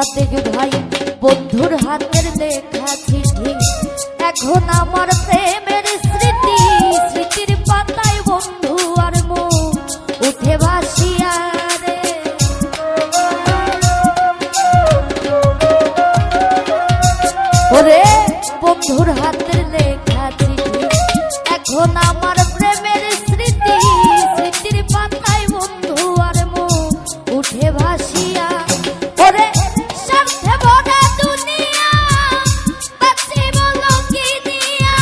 সাদেক ভাই বন্ধুর হাতের লেখা চিঠি এখন আমার প্রেমের স্মৃতি, স্মৃতির পাতায় বন্ধু আর মুখ উঠে ভাসিয়া রে। ওরে বন্ধুর হাতের লেখা চিঠি এখন আমার প্রেমের স্মৃতি, স্মৃতির পাতায় বন্ধু আর মুখ উঠে ভাসিয়া। ওরে স্বার্থে ভরা দুনিয়া বাঁচি বলো কি দিয়া,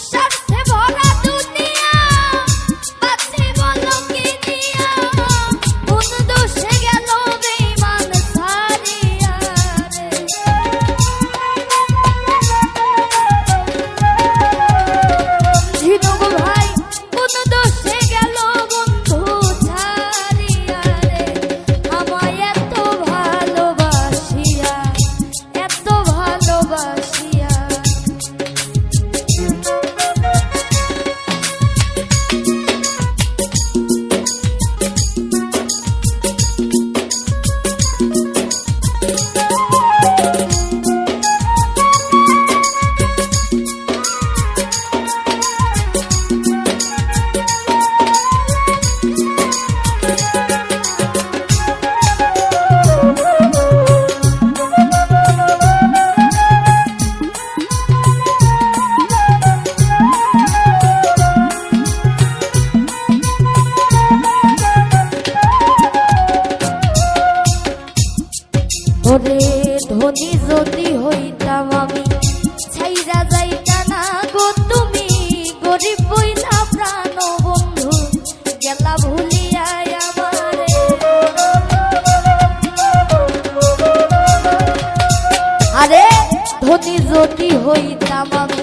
স্বার্থে ভরা দুনিয়া বাঁচি বলো কি দিয়া, কোন দোষে গেল বেঈমান ছাড়িয়া রে। ঝিনুক ভাই কোন দোষে গেল বন্ধু ছাড়িয়া রে, আমায় এত ভালোবাসিয়া, এত ভালোবাসিয়া। ওরে ধনী যদি হইতাম আমি ছাইরা যাইতা না গো তুমি, গরিব বইলা প্রাণ বন্ধু গেলা ভুলিয়া আমারে। আরে ধনী যদি হইতাম আমি